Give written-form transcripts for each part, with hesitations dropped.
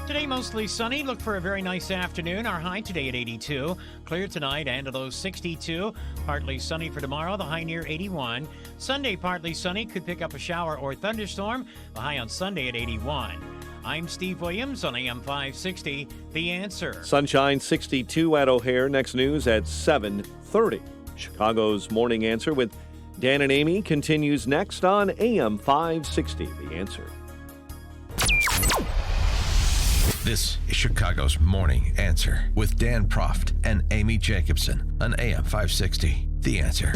Today, mostly sunny. Look for a very nice afternoon. Our high today at 82. Clear tonight and a low 62. Partly sunny for tomorrow. The high near 81. Sunday, partly sunny. Could pick up a shower or thunderstorm. The high on Sunday at 81. I'm Steve Williams on AM 560. The Answer. Sunshine 62 at O'Hare. Next news at 7:30. Chicago's Morning Answer with Dan and Amy continues next on AM 560. The Answer. This is Chicago's Morning Answer with Dan Proft and Amy Jacobson on AM 560. The Answer.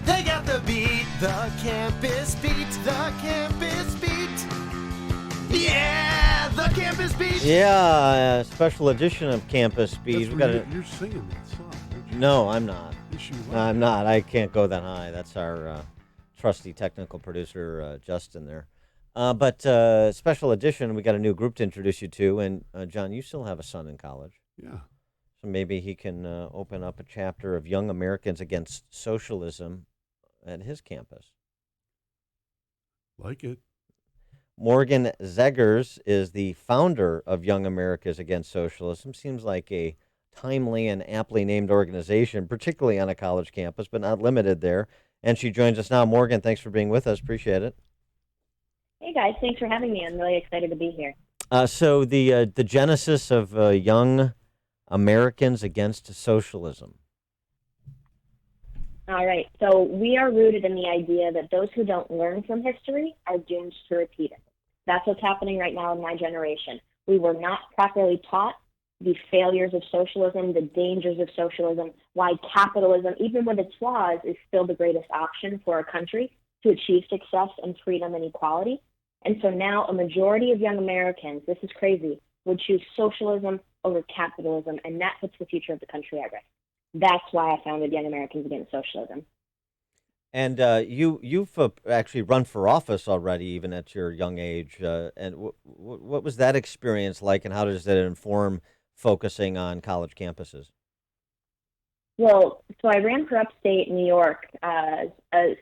They got the beat, the campus beat, the campus beat. Yeah, the campus beat. Yeah, a special edition of Campus Beat. You're singing that song, aren't you? No, I'm not. Yes, you No, are. I'm not. I can't go that high. That's our trusty technical producer, Justin, there. But special edition, we got a new group to introduce you to. And, John, you still have a son in college. Yeah. So maybe he can open up a chapter of Young Americans Against Socialism at his campus. Like it. Morgan Zegers is the founder of Young Americans Against Socialism. Seems like a timely and aptly named organization, particularly on a college campus, but not limited there. And she joins us now. Morgan, thanks for being with us. Appreciate it. Hey guys, thanks for having me. I'm really excited to be here. So the genesis of Young Americans Against Socialism. All right, so we are rooted in the idea that those who don't learn from history are doomed to repeat it. That's what's happening right now in my generation. We were not properly taught the failures of socialism, the dangers of socialism, why capitalism, even with its flaws, is still the greatest option for a country to achieve success and freedom and equality. And so now a majority of young Americans, this is crazy, would choose socialism over capitalism, and that puts the future of the country at risk. That's why I founded Young Americans Against Socialism. And you've actually run for office already, even at your young age. And what was that experience like, and how does that inform focusing on college campuses? Well, so I ran for upstate New York, a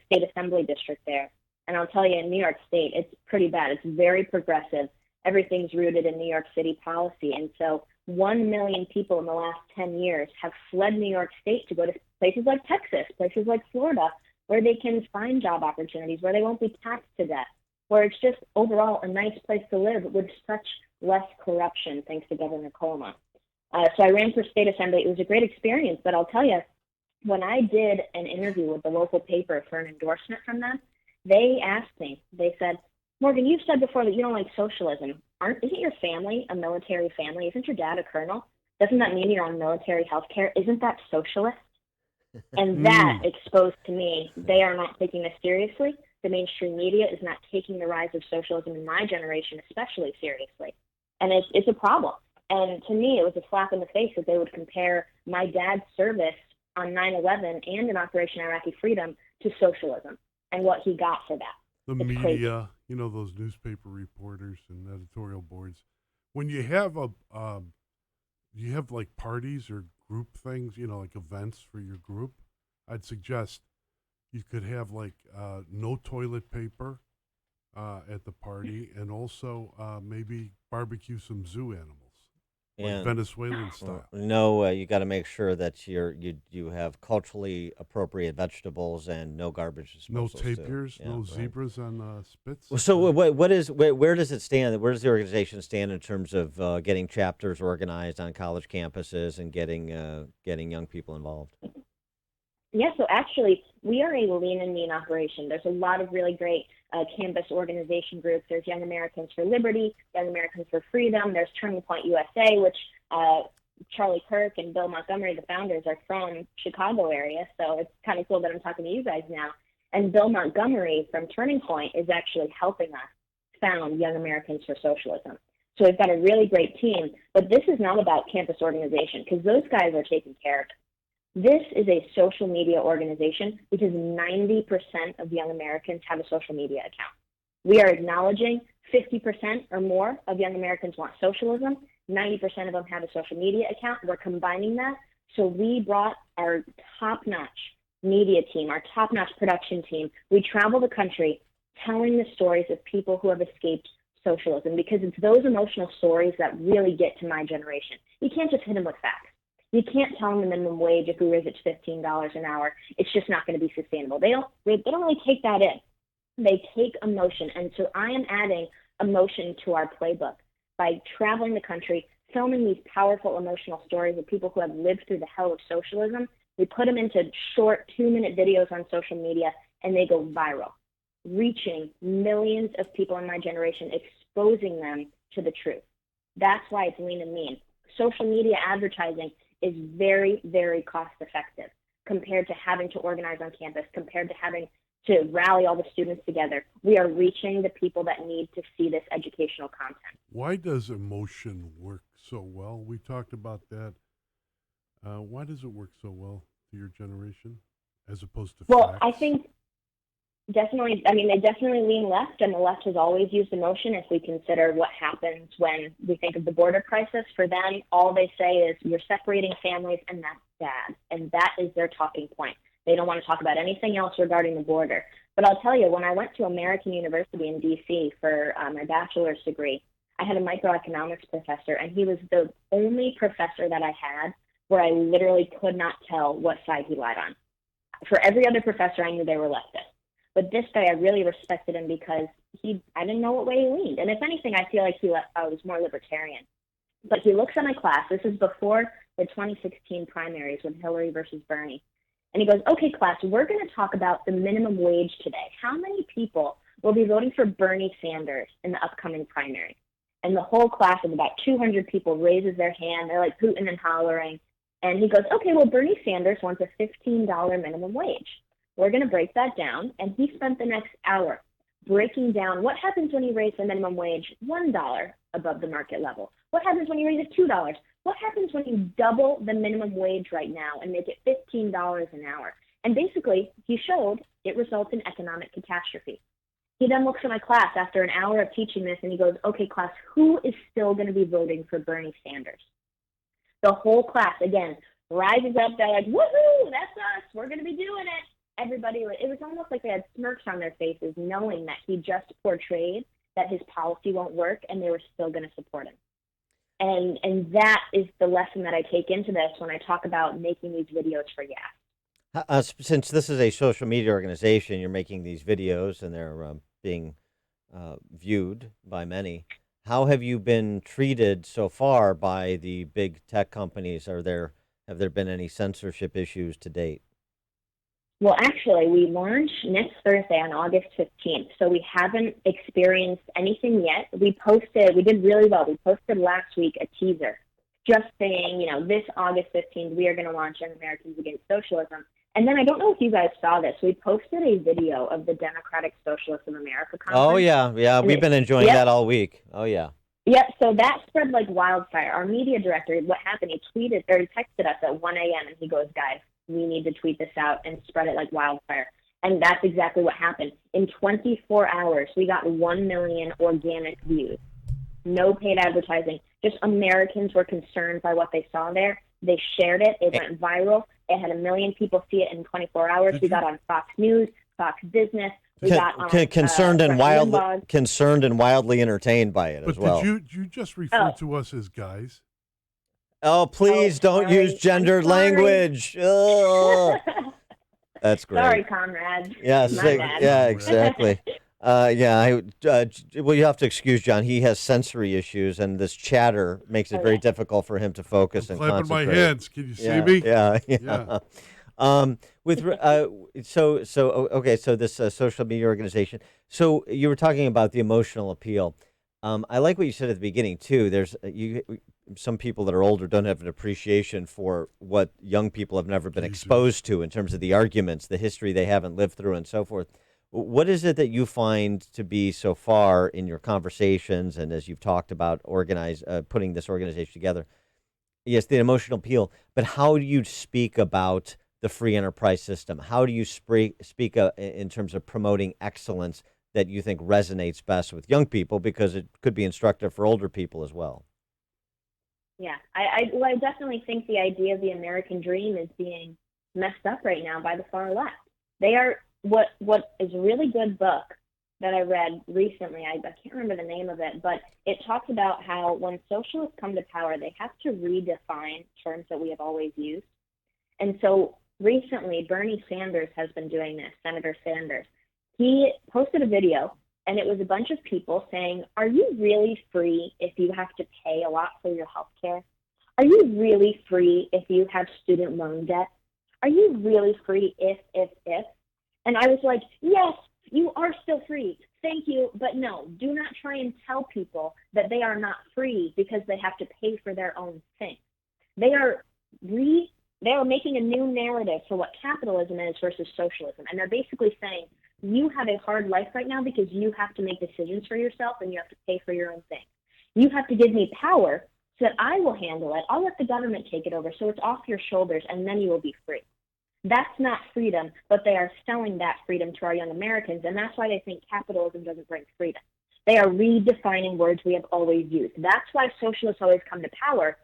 state assembly district there. And I'll tell you, in New York State, it's pretty bad. It's very progressive. Everything's rooted in New York City policy. And so 1 million people in the last 10 years have fled New York State to go to places like Texas, places like Florida, where they can find job opportunities, where they won't be taxed to death, where it's just overall a nice place to live with such less corruption, thanks to Governor Cuomo. So I ran for state assembly. It was a great experience, but I'll tell you, when I did an interview with the local paper for an endorsement from them, they asked me, they said, Morgan, you've said before that you don't like socialism. Isn't your family a military family? Isn't your dad a colonel? Doesn't that mean you're on military health care? Isn't that socialist? And that exposed to me, they are not taking this seriously. The mainstream media is not taking the rise of socialism in my generation especially seriously. And it's a problem. And to me, it was a slap in the face that they would compare my dad's service on 9/11 and in Operation Iraqi Freedom to socialism and what he got for that. The It's media, crazy. you know, those newspaper reporters and editorial boards. When you have you have like parties or group things, you know, like events for your group, I'd suggest you could have like no toilet paper at the party, and also maybe barbecue some zoo animals, like Venezuelan style. No, you got to make sure that you have culturally appropriate vegetables and no garbage No disposals. too. tapirs, Yeah, no right. zebras on spits. Well, so where does it stand? Where does the organization stand in terms of getting chapters organized on college campuses and getting young people involved? Yeah, so actually, we are a lean and mean operation. There's a lot of really great campus organization groups. There's Young Americans for Liberty, Young Americans for Freedom. There's Turning Point USA, which Charlie Kirk and Bill Montgomery, the founders, are from Chicago area. So it's kind of cool that I'm talking to you guys now. And Bill Montgomery from Turning Point is actually helping us found Young Americans for Socialism. So we've got a really great team. But this is not about campus organization, because those guys are taking care of it. This is a social media organization because 90% of young Americans have a social media account. We are acknowledging 50% or more of young Americans want socialism. 90% of them have a social media account. We're combining that. So we brought our top-notch media team, our top-notch production team. We travel the country telling the stories of people who have escaped socialism, because it's those emotional stories that really get to my generation. You can't just hit them with facts. You can't tell them the minimum wage, if we raise it to $15 an hour, it's just not going to be sustainable. They don't really take that in. They take emotion. And so I am adding emotion to our playbook by traveling the country, filming these powerful emotional stories of people who have lived through the hell of socialism. We put them into short 2-minute videos on social media, and they go viral, reaching millions of people in my generation, exposing them to the truth. That's why it's lean and mean. Social media advertising is very, very cost effective compared to having to organize on campus, compared to having to rally all the students together. We are reaching the people that need to see this educational content. Why does emotion work so well? We talked about that. Why does it work so well to your generation as opposed to Well, facts? I think definitely, they definitely lean left, and the left has always used emotion. If we consider what happens when we think of the border crisis, for them, all they say is, you're separating families, and that's bad. And that is their talking point. They don't want to talk about anything else regarding the border. But I'll tell you, when I went to American University in D.C. for my bachelor's degree, I had a microeconomics professor, and he was the only professor that I had where I literally could not tell what side he lied on. For every other professor, I knew they were leftist. But this guy, I really respected him because I didn't know what way he leaned. And if anything, I feel like I was more libertarian. But he looks at my class. This is before the 2016 primaries with Hillary versus Bernie. And he goes, okay, class, we're going to talk about the minimum wage today. How many people will be voting for Bernie Sanders in the upcoming primary? And the whole class of about 200 people raises their hand. They're like hooting and hollering. And he goes, okay, well, Bernie Sanders wants a $15 minimum wage. We're going to break that down. And he spent the next hour breaking down what happens when you raise the minimum wage $1 above the market level. What happens when you raise it $2? What happens when you double the minimum wage right now and make it $15 an hour? And basically, he showed it results in economic catastrophe. He then looks at my class after an hour of teaching this, and he goes, okay, class, who is still going to be voting for Bernie Sanders? The whole class, again, rises up. They're like, woohoo, that's us. We're going to be doing it. Everybody, it was almost like they had smirks on their faces, knowing that he just portrayed that his policy won't work, and they were still going to support him. And that is the lesson that I take into this when I talk about making these videos for gas. Since this is a social media organization, you're making these videos and they're being viewed by many. How have you been treated so far by the big tech companies? Have there been any censorship issues to date? Well, actually, we launch next Thursday on August 15th, so we haven't experienced anything yet. We did really well. We posted last week a teaser just saying, this August 15th, we are going to launch Young Americans Against Socialism. And then I don't know if you guys saw this. We posted a video of the Democratic Socialists of America conference. Oh, yeah. We've been enjoying that all week. Oh, yeah. Yep, so that spread like wildfire. Our media director, what happened, he texted us at 1 a.m. and he goes, guys, we need to tweet this out and spread it like wildfire. And that's exactly what happened. In 24 hours, we got 1 million organic views. No paid advertising. Just Americans were concerned by what they saw there. They shared it. It went viral. It had 1 million people see it in 24 hours. We got on Fox News, Fox Business. We got on concerned and wildly entertained by it as well. But did you just refer to us as guys? Oh, please don't use gendered language. Oh. That's great. Sorry, comrade. Yeah, Comrade. exactly. Well, you have to excuse John. He has sensory issues, and this chatter makes it very difficult for him to focus and clapping concentrate. my hands. Can you see me? Yeah. So this social media organization. So you were talking about the emotional appeal. I like what you said at the beginning too. There's some people that are older don't have an appreciation for what young people have never been exposed to in terms of the arguments, the history they haven't lived through, and so forth. What is it that you find to be so far in your conversations and as you've talked about putting this organization together? Yes, the emotional appeal, but how do you speak about the free enterprise system? How do you speak in terms of promoting excellence that you think resonates best with young people, because it could be instructive for older people as well? Yeah, I definitely think the idea of the American dream is being messed up right now by the far left. They are what is a really good book that I read recently. I can't remember the name of it, but it talks about how when socialists come to power, they have to redefine terms that we have always used. And so recently, Bernie Sanders has been doing this, Senator Sanders. He posted a video, and it was a bunch of people saying, are you really free if you have to pay a lot for your health care? Are you really free if you have student loan debt? Are you really free if? And I was like, yes, you are still free. Thank you. But no, do not try and tell people that they are not free because they have to pay for their own thing. They are making a new narrative for what capitalism is versus socialism. And they're basically saying, you have a hard life right now because you have to make decisions for yourself and you have to pay for your own thing. You have to give me power so that I will handle it. I'll let the government take it over so it's off your shoulders, and then you will be free. That's not freedom, but they are selling that freedom to our young Americans, and that's why they think capitalism doesn't bring freedom. They are redefining words we have always used. That's why socialists always come to power,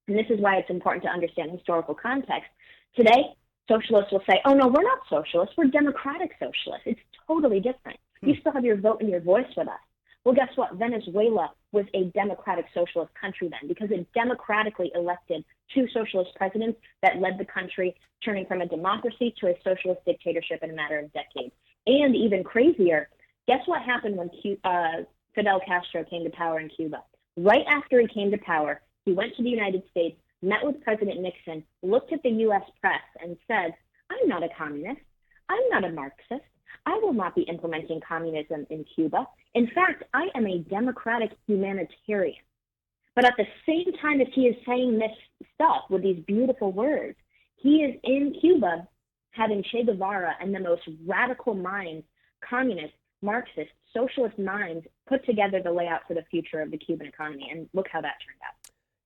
and this is why it's important to understand historical context. Today, socialists will say, oh, no, we're not socialists. We're democratic socialists. It's totally different. You still have your vote and your voice with us. Well, guess what? Venezuela was a democratic socialist country then because it democratically elected two socialist presidents that led the country, turning from a democracy to a socialist dictatorship in a matter of decades. And even crazier, guess what happened when Fidel Castro came to power in Cuba? Right after he came to power, he went to the United States, met with President Nixon, looked at the U.S. press, and said, I'm not a communist. I'm not a Marxist. I will not be implementing communism in Cuba. In fact, I am a democratic humanitarian. But at the same time as he is saying this stuff with these beautiful words, he is in Cuba having Che Guevara and the most radical minds, communist, Marxist, socialist minds put together the layout for the future of the Cuban economy. And look how that turned out.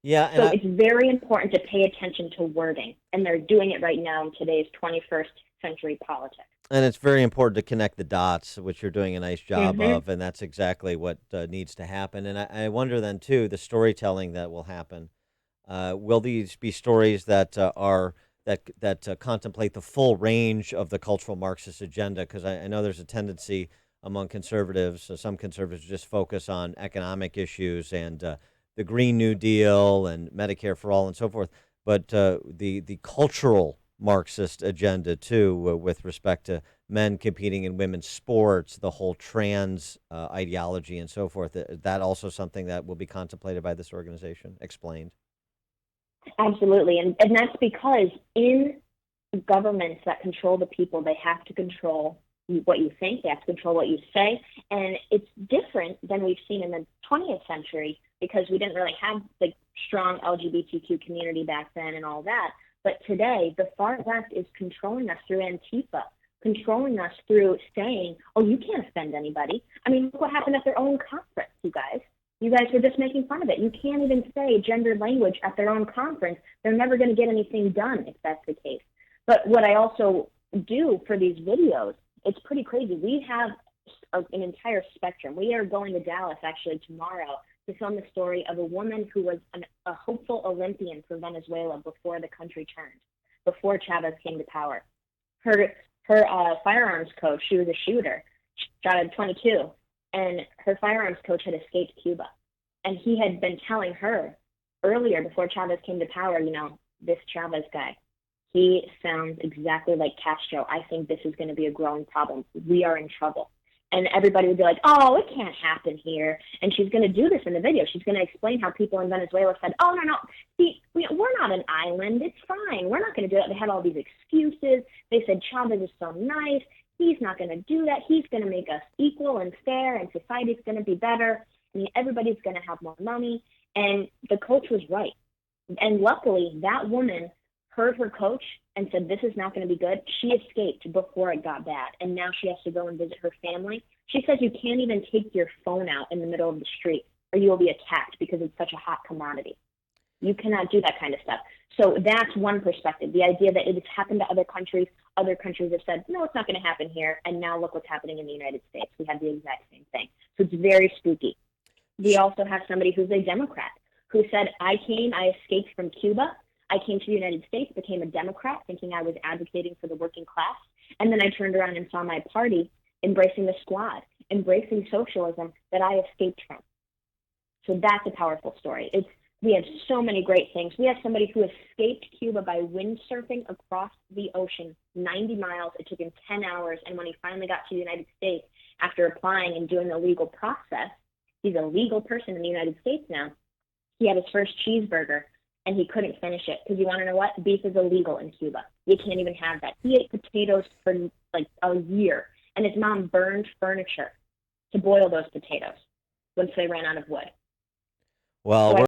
Yeah, so it's very important to pay attention to wording, and they're doing it right now in today's 21st century politics. And it's very important to connect the dots, which you're doing a nice job of, and that's exactly what needs to happen. And I wonder then, too, the storytelling that will happen. Will these be stories that contemplate the full range of the cultural Marxist agenda? Because I know there's a tendency among conservatives, some conservatives just focus on economic issues and the Green New Deal and Medicare for all and so forth. But the cultural Marxist agenda, too, with respect to men competing in women's sports, the whole trans ideology and so forth, that also something that will be contemplated by this organization, explained? Absolutely. And that's because in governments that control the people, they have to control what you think, they have to control what you say. And it's different than we've seen in the 20th century because we didn't really have the strong LGBTQ community back then and all that. But today, the far left is controlling us through Antifa, controlling us through saying, oh, you can't offend anybody. I mean, look what happened at their own conference, you guys. You guys were just making fun of it. You can't even say gendered language at their own conference. They're never going to get anything done if that's the case. But what I also do for these videos, it's pretty crazy. We have an entire spectrum. We are going to Dallas actually tomorrow to film the story of a woman who was a hopeful Olympian for Venezuela before the country turned, before Chavez came to power. Her firearms coach, she was a shooter, shot at 22, and her firearms coach had escaped Cuba. And he had been telling her earlier, before Chavez came to power, you know, this Chavez guy, he sounds exactly like Castro. I think this is going to be a growing problem. We are in trouble. And everybody would be like, oh, it can't happen here. And she's going to do this in the video. She's going to explain how people in Venezuela said, oh, no, see, we're not an island. It's fine. We're not going to do that. They had all these excuses. They said Chavez is so nice. He's not going to do that. He's going to make us equal and fair, and society's going to be better. I mean, everybody's going to have more money. And the coach was right. And luckily, that woman heard her coach and said, this is not going to be good. She escaped before it got bad, and now she has to go and visit her family. She says you can't even take your phone out in the middle of the street or you will be attacked because it's such a hot commodity. You cannot do that kind of stuff. So that's one perspective, the idea that it has happened to other countries. Other countries have said, no, it's not going to happen here, and now look what's happening in the United States. We have the exact same thing. So it's very spooky. We also have somebody who's a Democrat who said, I escaped from Cuba. I came to the United States, became a Democrat, thinking I was advocating for the working class. And then I turned around and saw my party embracing the squad, embracing socialism that I escaped from. So that's a powerful story. We have so many great things. We have somebody who escaped Cuba by windsurfing across the ocean, 90 miles. It took him 10 hours. And when he finally got to the United States, after applying and doing the legal process, he's a legal person in the United States now. He had his first cheeseburger, and he couldn't finish it because you want to know what? Beef is illegal in Cuba. You can't even have that. He ate potatoes for like a year, and his mom burned furniture to boil those potatoes once they ran out of wood. Well, So